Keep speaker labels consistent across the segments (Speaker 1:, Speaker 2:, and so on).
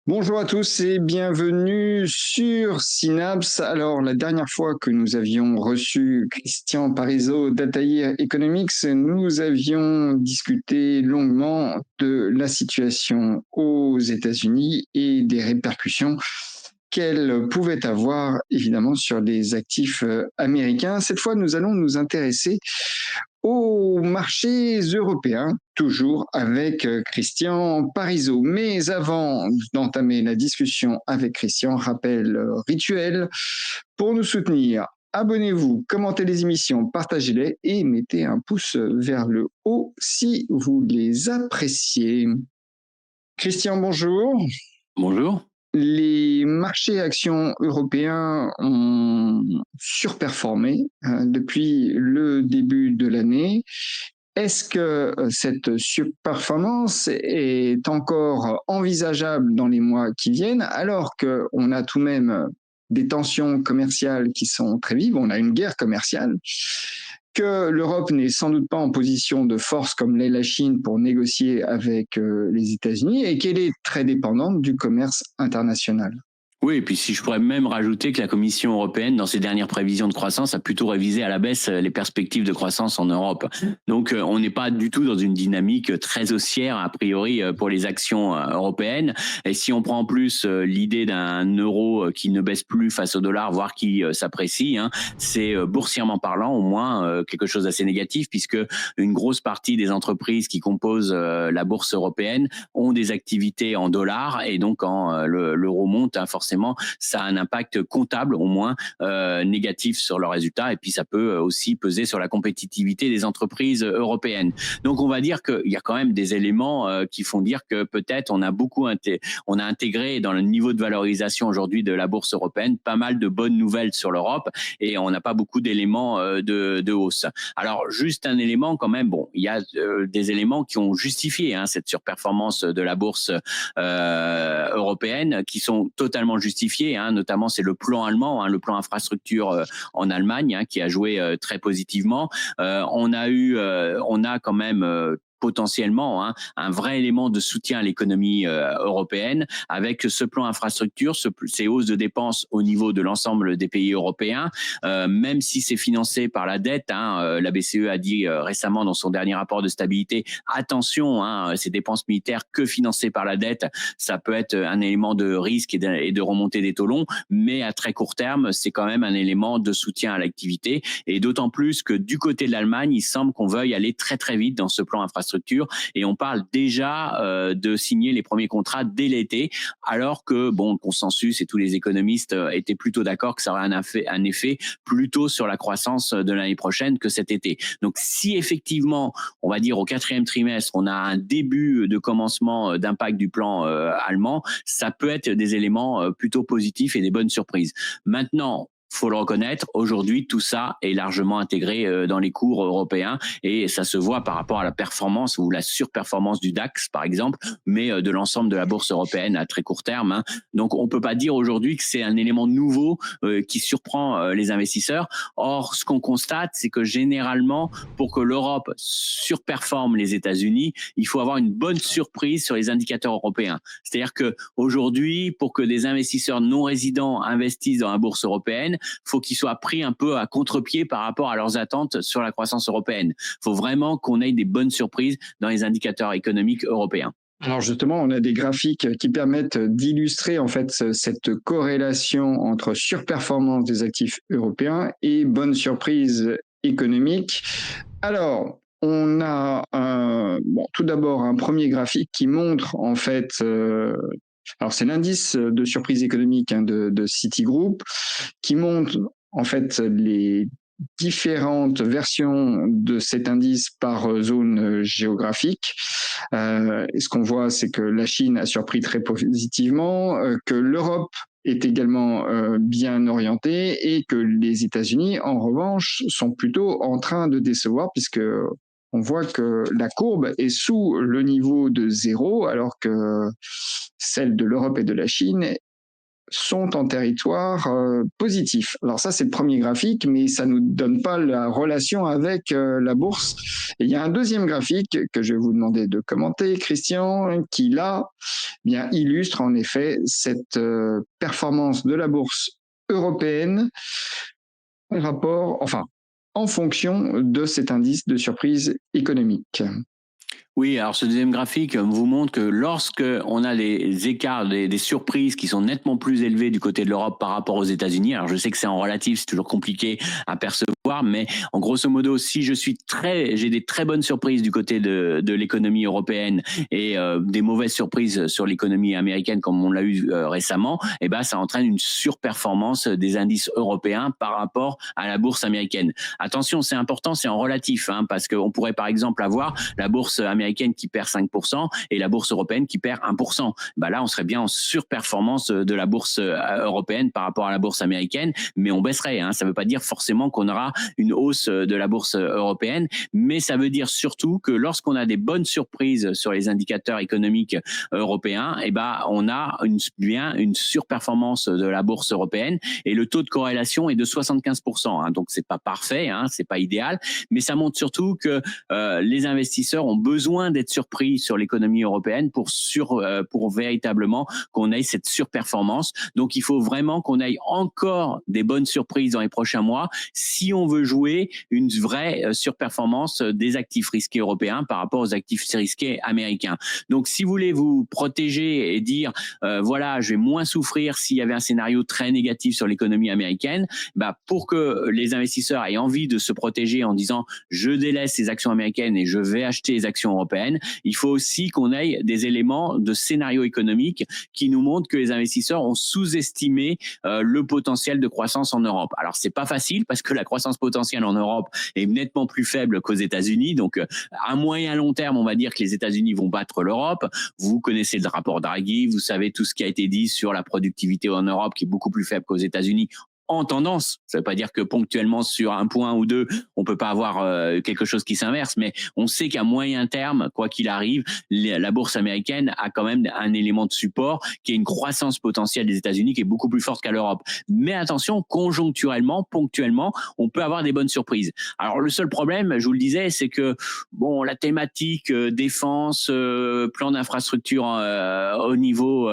Speaker 1: Bonjour à tous et bienvenue sur Synapse. Alors, la dernière fois que nous avions reçu Christian Parizeau d'Altair Economics, nous avions discuté longuement de la situation aux États-Unis et des répercussions qu'elle pouvait avoir évidemment sur les actifs américains. Cette fois, nous allons nous intéresser aux marchés européens, toujours avec Christian Parizeau. Mais avant d'entamer la discussion avec Christian, rappel rituel pour nous soutenir. Abonnez-vous, commentez les émissions, partagez-les et mettez un pouce vers le haut si vous les appréciez. Christian, bonjour.
Speaker 2: Bonjour.
Speaker 1: Les marchés actions européens ont surperformé depuis le début de l'année. Est-ce que cette surperformance est encore envisageable dans les mois qui viennent, alors qu'on a tout de même des tensions commerciales qui sont très vives, on a une guerre commerciale, que l'Europe n'est sans doute pas en position de force comme l'est la Chine pour négocier avec les États-Unis et qu'elle est très dépendante du commerce international?
Speaker 2: Oui, et puis si je pourrais même rajouter que la Commission européenne, dans ses dernières prévisions de croissance, a plutôt révisé à la baisse les perspectives de croissance en Europe. Donc on n'est pas du tout dans une dynamique très haussière, a priori, pour les actions européennes. Et si on prend en plus l'idée d'un euro qui ne baisse plus face au dollar, voire qui s'apprécie, c'est boursièrement parlant au moins quelque chose d'assez négatif, puisque une grosse partie des entreprises qui composent la bourse européenne ont des activités en dollars, et donc quand l'euro monte, forcément, ça a un impact comptable au moins négatif sur leurs résultats, et puis ça peut aussi peser sur la compétitivité des entreprises européennes. Donc on va dire qu'il y a quand même des éléments qui font dire que peut-être on a intégré dans le niveau de valorisation aujourd'hui de la bourse européenne pas mal de bonnes nouvelles sur l'Europe, et on n'a pas beaucoup d'éléments de hausse. Alors juste un élément quand même, bon, il y a des éléments qui ont justifié cette surperformance de la bourse européenne, qui sont totalement justifiés, notamment c'est le plan allemand, le plan infrastructure en Allemagne, qui a joué très positivement. On a quand même potentiellement un vrai élément de soutien à l'économie européenne avec ce plan infrastructure, ces hausses de dépenses au niveau de l'ensemble des pays européens, même si c'est financé par la dette. La BCE a dit récemment dans son dernier rapport de stabilité, attention, ces dépenses militaires que financées par la dette, ça peut être un élément de risque et de remontée des taux longs, mais à très court terme, c'est quand même un élément de soutien à l'activité, et d'autant plus que du côté de l'Allemagne, il semble qu'on veuille aller très très vite dans ce plan infrastructure, et on parle déjà de signer les premiers contrats dès l'été, alors que le consensus et tous les économistes étaient plutôt d'accord que ça aurait un effet plutôt sur la croissance de l'année prochaine que cet été. Donc si effectivement, on va dire au 4e trimestre, on a un début de commencement d'impact du plan allemand, ça peut être des éléments plutôt positifs et des bonnes surprises. Maintenant, faut le reconnaître, aujourd'hui, tout ça est largement intégré dans les cours européens, et ça se voit par rapport à la performance ou la surperformance du DAX, par exemple, mais de l'ensemble de la bourse européenne à très court terme. Donc, on peut pas dire aujourd'hui que c'est un élément nouveau qui surprend les investisseurs. Or, ce qu'on constate, c'est que généralement, pour que l'Europe surperforme les États-Unis, il faut avoir une bonne surprise sur les indicateurs européens. C'est-à-dire que aujourd'hui, pour que des investisseurs non résidents investissent dans la bourse européenne, faut qu'ils soient pris un peu à contre-pied par rapport à leurs attentes sur la croissance européenne. Il faut vraiment qu'on ait des bonnes surprises dans les indicateurs économiques européens.
Speaker 1: Alors justement, on a des graphiques qui permettent d'illustrer en fait cette corrélation entre surperformance des actifs européens et bonne surprise économique. Alors, on a tout d'abord un premier graphique qui montre en fait, alors c'est l'indice de surprise économique de Citigroup, qui montre en fait les différentes versions de cet indice par zone géographique. Et ce qu'on voit, c'est que la Chine a surpris très positivement, que l'Europe est également bien orientée, et que les États-Unis, en revanche, sont plutôt en train de décevoir, puisque on voit que la courbe est sous le niveau de 0, alors que celle de l'Europe et de la Chine sont en territoire positif. Alors ça, c'est le premier graphique, mais ça nous donne pas la relation avec la bourse. Et il y a un deuxième graphique que je vais vous demander de commenter, Christian, qui là, bien illustre en effet cette performance de la bourse européenne en rapport, enfin, en fonction de cet indice de surprise économique.
Speaker 2: Oui, alors ce deuxième graphique vous montre que lorsque on a des écarts, des surprises qui sont nettement plus élevées du côté de l'Europe par rapport aux États-Unis, alors je sais que c'est en relatif, c'est toujours compliqué à percevoir, mais en grosso modo, si j'ai des très bonnes surprises du côté de l'économie européenne et des mauvaises surprises sur l'économie américaine comme on l'a eu récemment, et ben ça entraîne une surperformance des indices européens par rapport à la bourse américaine. Attention, c'est important, c'est en relatif, parce qu'on pourrait par exemple avoir la bourse américaine qui perd 5% et la bourse européenne qui perd 1%. Bah là, on serait bien en surperformance de la bourse européenne par rapport à la bourse américaine, mais on baisserait. Ça ne veut pas dire forcément qu'on aura une hausse de la bourse européenne, mais ça veut dire surtout que lorsqu'on a des bonnes surprises sur les indicateurs économiques européens, on a une surperformance de la bourse européenne et le taux de corrélation est de 75%. Donc, c'est pas parfait, c'est pas idéal, mais ça montre surtout que les investisseurs ont besoin d'être surpris sur l'économie européenne pour véritablement qu'on ait cette surperformance. Donc, il faut vraiment qu'on ait encore des bonnes surprises dans les prochains mois si on veut jouer une vraie surperformance des actifs risqués européens par rapport aux actifs risqués américains. Donc, si vous voulez vous protéger et dire, voilà, je vais moins souffrir s'il y avait un scénario très négatif sur l'économie américaine, pour que les investisseurs aient envie de se protéger en disant, je délaisse les actions américaines et je vais acheter les actions européenne, il faut aussi qu'on ait des éléments de scénario économique qui nous montrent que les investisseurs ont sous-estimé le potentiel de croissance en Europe. Alors, c'est pas facile parce que la croissance potentielle en Europe est nettement plus faible qu'aux États-Unis. Donc, à moyen long terme, on va dire que les États-Unis vont battre l'Europe. Vous connaissez le rapport Draghi, vous savez tout ce qui a été dit sur la productivité en Europe qui est beaucoup plus faible qu'aux États-Unis en tendance. Ça ne veut pas dire que ponctuellement sur un point ou deux, on peut pas avoir quelque chose qui s'inverse, mais on sait qu'à moyen terme, quoi qu'il arrive, la bourse américaine a quand même un élément de support qui est une croissance potentielle des États-Unis qui est beaucoup plus forte qu'à l'Europe. Mais attention, conjoncturellement, ponctuellement, on peut avoir des bonnes surprises. Alors le seul problème, je vous le disais, c'est que la thématique défense, plan d'infrastructure au niveau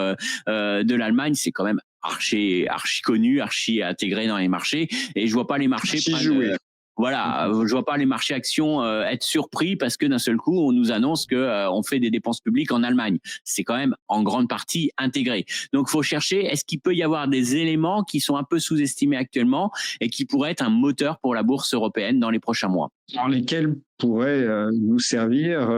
Speaker 2: de l'Allemagne, c'est quand même archi connu, archi intégré dans les marchés, et je vois pas les marchés je vois pas les marchés actions être surpris parce que d'un seul coup on nous annonce que on fait des dépenses publiques en Allemagne. C'est quand même en grande partie intégré. Donc il faut chercher, est-ce qu'il peut y avoir des éléments qui sont un peu sous-estimés actuellement et qui pourraient être un moteur pour la bourse européenne dans les prochains mois,
Speaker 1: dans lesquels pourraient nous servir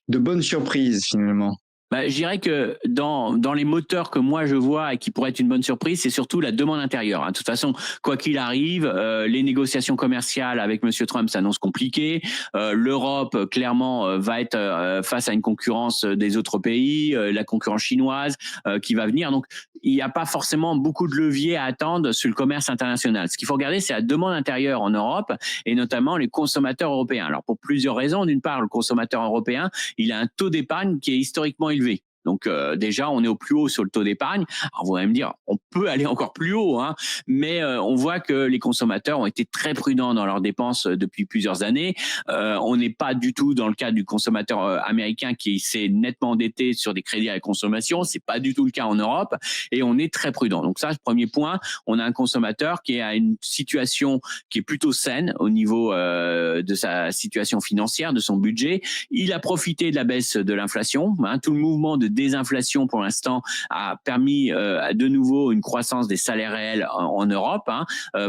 Speaker 1: de bonnes surprises finalement.
Speaker 2: Je dirais que dans les moteurs que moi je vois et qui pourraient être une bonne surprise, c'est surtout la demande intérieure. De toute façon, quoi qu'il arrive, les négociations commerciales avec M. Trump s'annoncent compliquées. L'Europe, clairement, va être face à une concurrence des autres pays, la concurrence chinoise qui va venir. Donc, il n'y a pas forcément beaucoup de leviers à attendre sur le commerce international. Ce qu'il faut regarder, c'est la demande intérieure en Europe et notamment les consommateurs européens. Alors, pour plusieurs raisons. D'une part, le consommateur européen, il a un taux d'épargne qui est historiquement élevé. Donc déjà, on est au plus haut sur le taux d'épargne. Alors vous allez me dire, on peut aller encore plus haut, mais on voit que les consommateurs ont été très prudents dans leurs dépenses depuis plusieurs années. On n'est pas du tout dans le cas du consommateur américain qui s'est nettement endetté sur des crédits à la consommation. C'est pas du tout le cas en Europe et on est très prudent. Donc ça, premier point, on a un consommateur qui a une situation qui est plutôt saine au niveau de sa situation financière, de son budget. Il a profité de la baisse de l'inflation. Tout le mouvement de désinflation pour l'instant a permis de nouveau une croissance des salaires réels en Europe,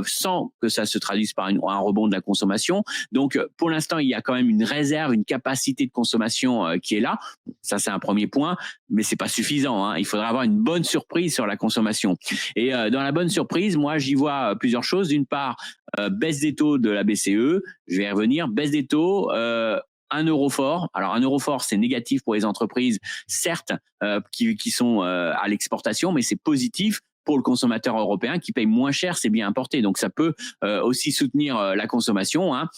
Speaker 2: sans que ça se traduise par un rebond de la consommation. Donc pour l'instant, il y a quand même une réserve, une capacité de consommation qui est là. Ça, c'est un premier point, mais c'est pas suffisant. Il faudra avoir une bonne surprise sur la consommation. Et dans la bonne surprise, moi, j'y vois plusieurs choses. D'une part, baisse des taux de la BCE. Je vais y revenir. Baisse des taux. Un euro fort. Alors un euro fort, c'est négatif pour les entreprises, certes, qui sont à l'exportation, mais c'est positif pour le consommateur européen qui paye moins cher ces biens importés. Donc ça peut aussi soutenir la consommation, hein,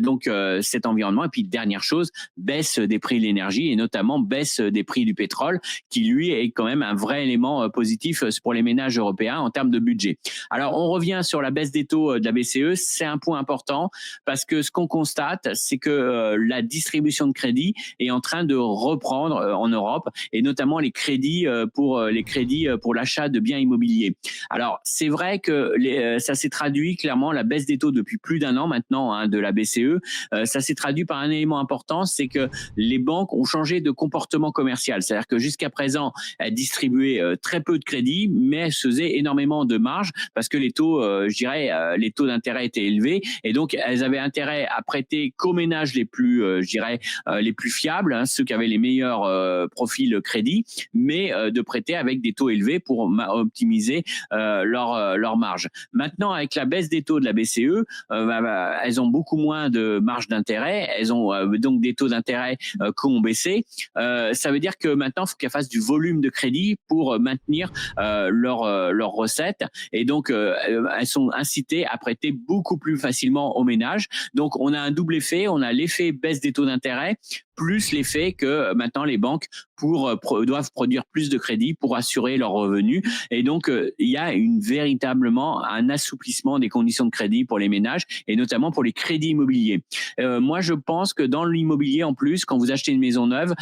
Speaker 2: donc cet environnement. Et puis dernière chose, baisse des prix de l'énergie et notamment baisse des prix du pétrole, qui lui est quand même un vrai élément positif pour les ménages européens en termes de budget. Alors on revient sur la baisse des taux de la BCE, c'est un point important parce que ce qu'on constate, c'est que la distribution de crédit est en train de reprendre en Europe, et notamment les crédits pour l'achat de biens immobiliers. Alors c'est vrai que ça s'est traduit clairement, la baisse des taux depuis plus d'un an maintenant, hein, de la BCE, ça s'est traduit par un élément important, c'est que les banques ont changé de comportement commercial. C'est-à-dire que jusqu'à présent, elles distribuaient très peu de crédits, mais elles faisaient énormément de marge parce que les taux, les taux d'intérêt étaient élevés, et donc elles avaient intérêt à prêter qu'aux ménages les plus, les plus fiables, hein, ceux qui avaient les meilleurs profils crédit, mais de prêter avec des taux élevés pour optimiser leur marge. Maintenant, avec la baisse des taux de la BCE, elles ont beaucoup moins de marge d'intérêt, elles ont donc des taux d'intérêt qui ont baissé. Ça veut dire que maintenant, il faut qu'elles fassent du volume de crédit pour maintenir leurs recettes, et donc elles sont incitées à prêter beaucoup plus facilement aux ménages. Donc on a un double effet, on a l'effet baisse des taux d'intérêt plus l'effet que maintenant les banques doivent produire plus de crédits pour assurer leurs revenus. Et donc, il y a véritablement un assouplissement des conditions de crédit pour les ménages, et notamment pour les crédits immobiliers. Moi, je pense que dans l'immobilier, en plus, quand vous achetez une maison neuve,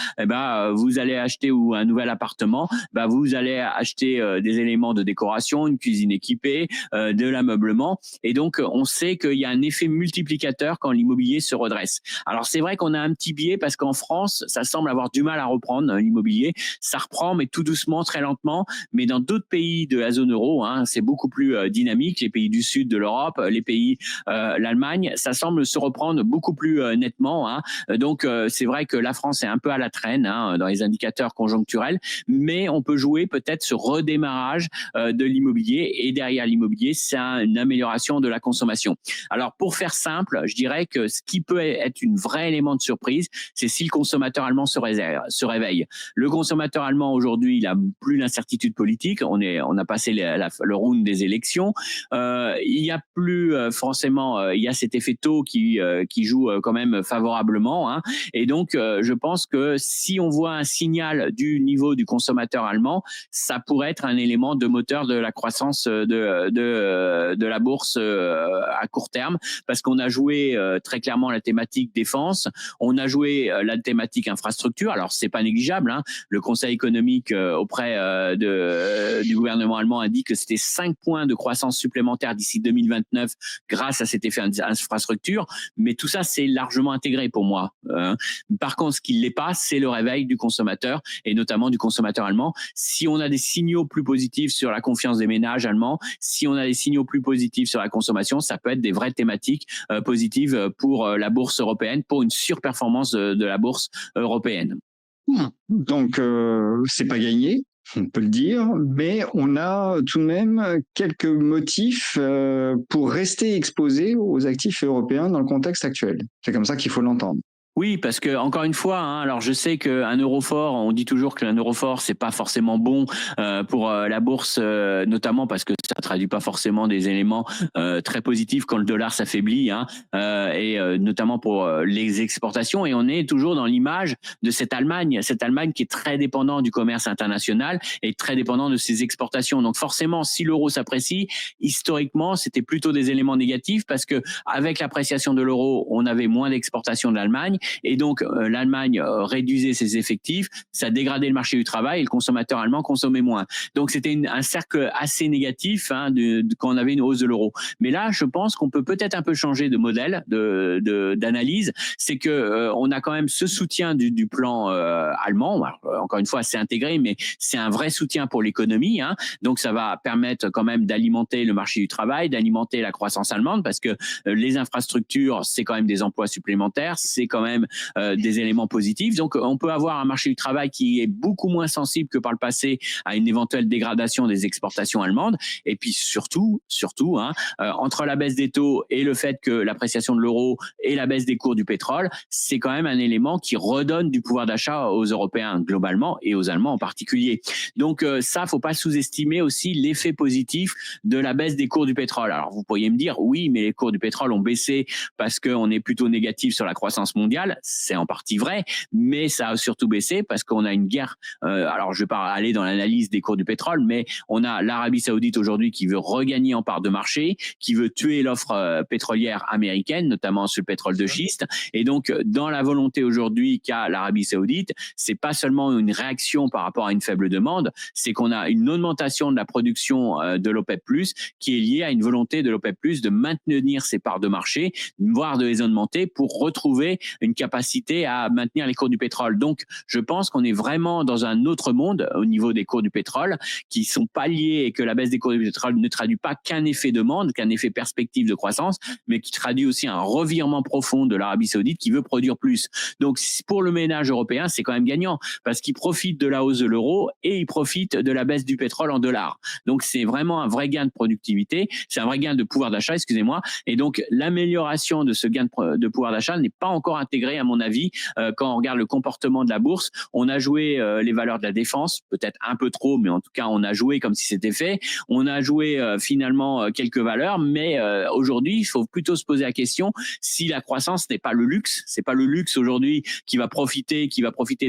Speaker 2: vous allez acheter ou un nouvel appartement, vous allez acheter des éléments de décoration, une cuisine équipée, de l'ameublement. Et donc, on sait qu'il y a un effet multiplicateur quand l'immobilier se redresse. Alors, c'est vrai qu'on a un petit biais parce qu'en France, ça semble avoir du mal à reprendre, l'immobilier. Ça reprend, mais tout doucement, très lentement. Mais dans d'autres pays de la zone euro, hein, c'est beaucoup plus dynamique. Les pays du sud de l'Europe, les pays, l'Allemagne, ça semble se reprendre beaucoup plus nettement, hein. Donc, c'est vrai que la France est un peu à la traîne, hein, dans les indicateurs conjoncturels, mais on peut jouer peut-être ce redémarrage de l'immobilier. Et derrière l'immobilier, c'est une amélioration de la consommation. Alors, pour faire simple, je dirais que ce qui peut être un vrai élément de surprise, c'est si le consommateur allemand se réveille. Le consommateur allemand aujourd'hui, il a plus l'incertitude politique. On a passé le round des élections. Il y a plus forcément, il y a cet effet taux qui joue quand même favorablement, hein. Et donc, je pense que si on voit un signal du niveau du consommateur allemand, ça pourrait être un élément de moteur de la croissance de la bourse à court terme, parce qu'on a joué très clairement la thématique défense, on a joué la thématique infrastructure. Alors c'est pas négligeable, hein. Le Conseil économique auprès du gouvernement allemand indique que c'était 5 points de croissance supplémentaire d'ici 2029 grâce à cet effet infrastructure, mais tout ça c'est largement intégré pour moi. Par contre, ce qui l'est pas, c'est le réveil du consommateur, et notamment du consommateur allemand. Si on a des signaux plus positifs sur la confiance des ménages allemands, si on a des signaux plus positifs sur la consommation, ça peut être des vraies thématiques positives pour la bourse européenne, pour une surperformance de la bourse européenne.
Speaker 1: Donc, c'est pas gagné, on peut le dire, mais on a tout de même quelques motifs pour rester exposé aux actifs européens dans le contexte actuel. C'est comme ça qu'il faut l'entendre.
Speaker 2: Oui, parce que encore une fois, hein, alors je sais qu'un euro fort, on dit toujours que un euro fort, c'est pas forcément bon pour la bourse, notamment parce que ça traduit pas forcément des éléments très positifs quand le dollar s'affaiblit, hein, et notamment pour les exportations. Et on est toujours dans l'image de cette Allemagne qui est très dépendante du commerce international et très dépendante de ses exportations. Donc forcément, si l'euro s'apprécie, historiquement, c'était plutôt des éléments négatifs, parce que avec l'appréciation de l'euro, on avait moins d'exportations de l'Allemagne. Et donc, l'Allemagne réduisait ses effectifs, ça dégradait le marché du travail et le consommateur allemand consommait moins. Donc, c'était un cercle assez négatif, hein, quand on avait une hausse de l'euro. Mais là, je pense qu'on peut peut-être un peu changer de modèle d'analyse. C'est que on a quand même ce soutien du plan allemand. Alors, encore une fois, c'est intégré, mais c'est un vrai soutien pour l'économie, hein. Donc, ça va permettre quand même d'alimenter le marché du travail, d'alimenter la croissance allemande, parce que les infrastructures, c'est quand même des emplois supplémentaires, c'est quand même même des éléments positifs. Donc, on peut avoir un marché du travail qui est beaucoup moins sensible que par le passé à une éventuelle dégradation des exportations allemandes. Et puis surtout, entre la baisse des taux et le fait que l'appréciation de l'euro et la baisse des cours du pétrole, c'est quand même un élément qui redonne du pouvoir d'achat aux Européens globalement et aux Allemands en particulier. Donc ça, faut pas sous-estimer aussi l'effet positif de la baisse des cours du pétrole. Alors vous pourriez me dire, oui, mais les cours du pétrole ont baissé parce qu'on est plutôt négatif sur la croissance mondiale. C'est en partie vrai, mais ça a surtout baissé parce qu'on a une guerre. Alors je vais pas aller dans l'analyse des cours du pétrole, mais on a l'Arabie Saoudite aujourd'hui qui veut regagner en part de marché, qui veut tuer l'offre pétrolière américaine, notamment sur le pétrole de schiste. Et donc, dans la volonté aujourd'hui qu'a l'Arabie Saoudite, c'est pas seulement une réaction par rapport à une faible demande, c'est qu'on a une augmentation de la production de l'OPEP+, qui est liée à une volonté de l'OPEP+, de maintenir ses parts de marché, voire de les augmenter pour retrouver une capacité à maintenir les cours du pétrole. Donc, je pense qu'on est vraiment dans un autre monde au niveau des cours du pétrole qui sont pas liés et que la baisse des cours du pétrole ne traduit pas qu'un effet demande, qu'un effet perspective de croissance, mais qui traduit aussi un revirement profond de l'Arabie Saoudite qui veut produire plus. Donc, pour le ménage européen, c'est quand même gagnant parce qu'il profite de la hausse de l'euro et il profite de la baisse du pétrole en dollars. Donc, c'est vraiment un vrai gain de productivité, c'est un vrai gain de pouvoir d'achat, excusez-moi. Et donc, l'amélioration de ce gain de pouvoir d'achat n'est pas encore intégrée, à mon avis, quand on regarde le comportement de la bourse. On a joué les valeurs de la défense, peut-être un peu trop, mais en tout cas, on a joué comme si c'était fait. On a joué finalement quelques valeurs, mais aujourd'hui, il faut plutôt se poser la question si la croissance n'est pas le luxe. C'est pas le luxe aujourd'hui qui va profiter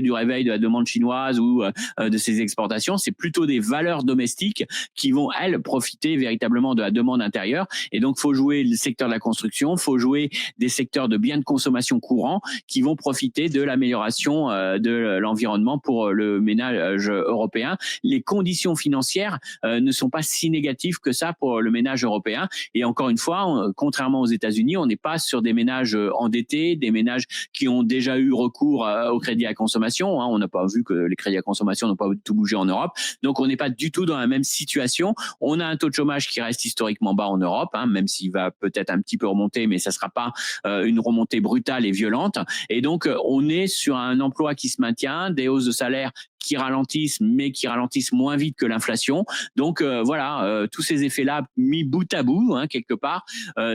Speaker 2: du réveil de la demande chinoise ou de ses exportations. C'est plutôt des valeurs domestiques qui vont, elles, profiter véritablement de la demande intérieure. Et donc, faut jouer le secteur de la construction, faut jouer des secteurs de biens de consommation courants qui vont profiter de l'amélioration de l'environnement pour le ménage européen. Les conditions financières ne sont pas si négatives que ça pour le ménage européen. Et encore une fois, contrairement aux États-Unis, on n'est pas sur des ménages endettés, des ménages qui ont déjà eu recours au crédit à consommation. On n'a pas vu que les crédits à consommation n'ont pas tout bougé en Europe. Donc, on n'est pas du tout dans la même situation. On a un taux de chômage qui reste historiquement bas en Europe, même s'il va peut-être un petit peu remonter, mais ça ne sera pas une remontée brutale et violente. Et donc, on est sur un emploi qui se maintient, des hausses de salaire qui ralentissent, mais qui ralentissent moins vite que l'inflation. Donc voilà, tous ces effets-là mis bout à bout, quelque part,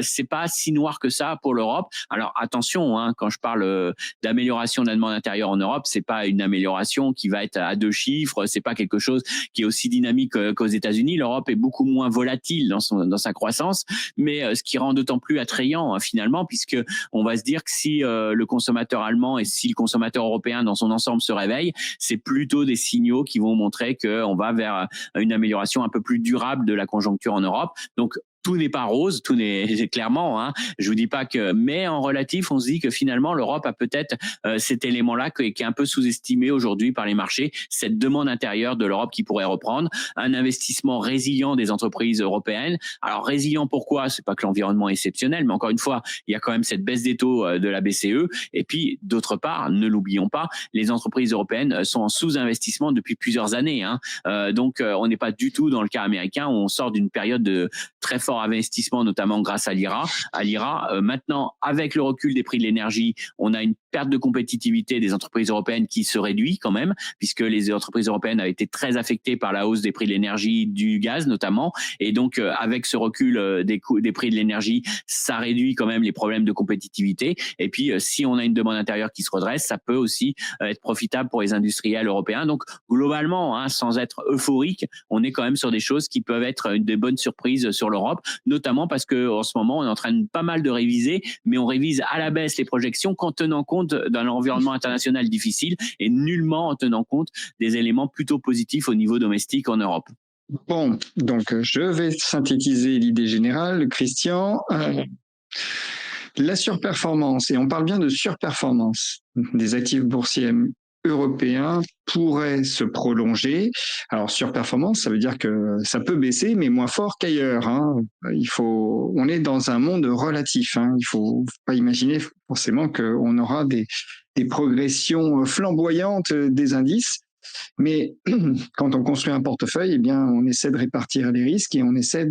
Speaker 2: c'est pas si noir que ça pour l'Europe. Alors attention, quand je parle d'amélioration de la demande intérieure en Europe, c'est pas une amélioration qui va être à 2 chiffres, c'est pas quelque chose qui est aussi dynamique qu'aux États-Unis. L'Europe est beaucoup moins volatile dans sa croissance, mais ce qui rend d'autant plus attrayant finalement, puisque on va se dire que si le consommateur allemand et si le consommateur européen dans son ensemble se réveille, c'est plutôt des signaux qui vont montrer qu'on va vers une amélioration un peu plus durable de la conjoncture en Europe. Donc, tout n'est pas rose, tout n'est clairement. Je vous dis pas que, mais en relatif, on se dit que finalement l'Europe a peut-être cet élément-là qui est un peu sous-estimé aujourd'hui par les marchés, cette demande intérieure de l'Europe qui pourrait reprendre, un investissement résilient des entreprises européennes. Alors résilient, pourquoi? C'est pas que l'environnement est exceptionnel, mais encore une fois, il y a quand même cette baisse des taux de la BCE. Et puis d'autre part, ne l'oublions pas, les entreprises européennes sont en sous-investissement depuis plusieurs années. Donc on n'est pas du tout dans le cas américain où on sort d'une période de très fort investissement, notamment grâce à l'IRA. Maintenant, avec le recul des prix de l'énergie, on a une perte de compétitivité des entreprises européennes qui se réduit quand même, puisque les entreprises européennes avaient été très affectées par la hausse des prix de l'énergie, du gaz notamment. Et donc, avec ce recul des prix de l'énergie, ça réduit quand même les problèmes de compétitivité. Et puis, si on a une demande intérieure qui se redresse, ça peut aussi être profitable pour les industriels européens. Donc, globalement, sans être euphorique, on est quand même sur des choses qui peuvent être des bonnes surprises sur l'Europe, notamment parce qu'en ce moment, on est en train de pas mal de réviser, mais on révise à la baisse les projections qu'en tenant compte d'un environnement international difficile et nullement en tenant compte des éléments plutôt positifs au niveau domestique en Europe.
Speaker 1: Bon, donc je vais synthétiser l'idée générale, Christian. La surperformance, et on parle bien de surperformance des actifs boursiers européens pourrait se prolonger. Alors surperformance, ça veut dire que ça peut baisser, mais moins fort qu'ailleurs. On est dans un monde relatif. Il faut pas imaginer forcément qu'on aura des progressions flamboyantes des indices. Mais quand on construit un portefeuille, eh bien, on essaie de répartir les risques et on essaie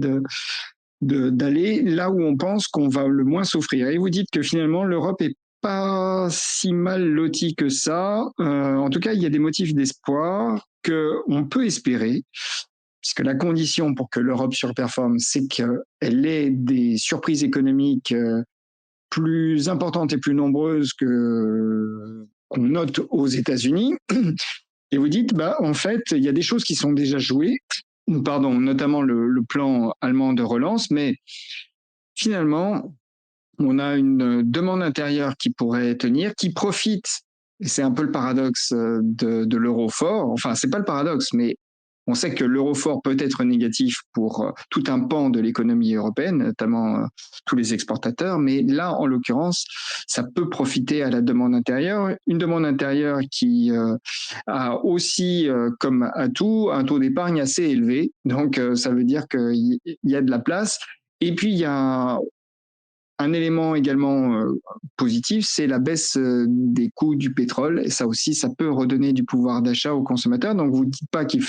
Speaker 1: d'aller là où on pense qu'on va le moins souffrir. Et vous dites que finalement, l'Europe est pas si mal loti que ça. En tout cas, il y a des motifs d'espoir qu'on peut espérer, puisque la condition pour que l'Europe surperforme, c'est qu'elle ait des surprises économiques plus importantes et plus nombreuses qu'on note aux États-Unis. Et vous dites, en fait, il y a des choses qui sont déjà jouées, notamment le plan allemand de relance, mais finalement, on a une demande intérieure qui pourrait tenir, qui profite, et c'est un peu le paradoxe de l'euro fort, enfin, c'est pas le paradoxe, mais on sait que l'euro fort peut être négatif pour tout un pan de l'économie européenne, notamment tous les exportateurs, mais là, en l'occurrence, ça peut profiter à la demande intérieure, une demande intérieure qui a aussi comme atout un taux d'épargne assez élevé, donc ça veut dire qu'il y a de la place, et puis il y a un élément également positif, c'est la baisse des coûts du pétrole. Et ça aussi, ça peut redonner du pouvoir d'achat aux consommateurs. Donc, vous ne dites pas qu'il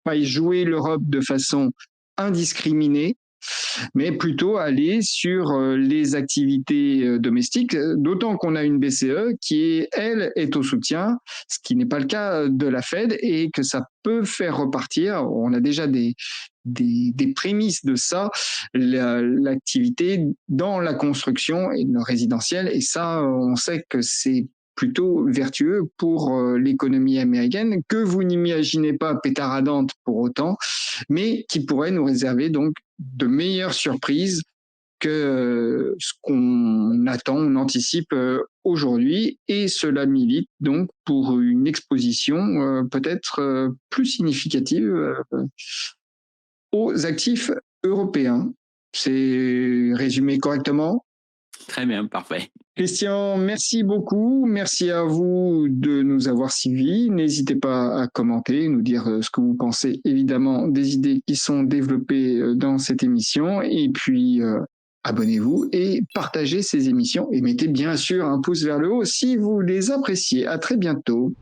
Speaker 1: faille jouer l'Europe de façon indiscriminée, mais plutôt aller sur les activités domestiques, d'autant qu'on a une BCE qui, elle, est au soutien, ce qui n'est pas le cas de la Fed, et que ça peut faire repartir, on a déjà des prémices de ça, l'activité dans la construction et le résidentiel, et ça, on sait que c'est plutôt vertueux pour l'économie américaine, que vous n'imaginez pas pétaradante pour autant, mais qui pourrait nous réserver donc de meilleures surprises que ce qu'on attend, on anticipe aujourd'hui, et cela milite donc pour une exposition peut-être plus significative aux actifs européens. C'est résumé correctement?
Speaker 2: Très bien, parfait.
Speaker 1: Christian, merci beaucoup. Merci à vous de nous avoir suivis. N'hésitez pas à commenter, nous dire ce que vous pensez évidemment des idées qui sont développées dans cette émission. Et puis, abonnez-vous et partagez ces émissions. Et mettez bien sûr un pouce vers le haut si vous les appréciez. À très bientôt.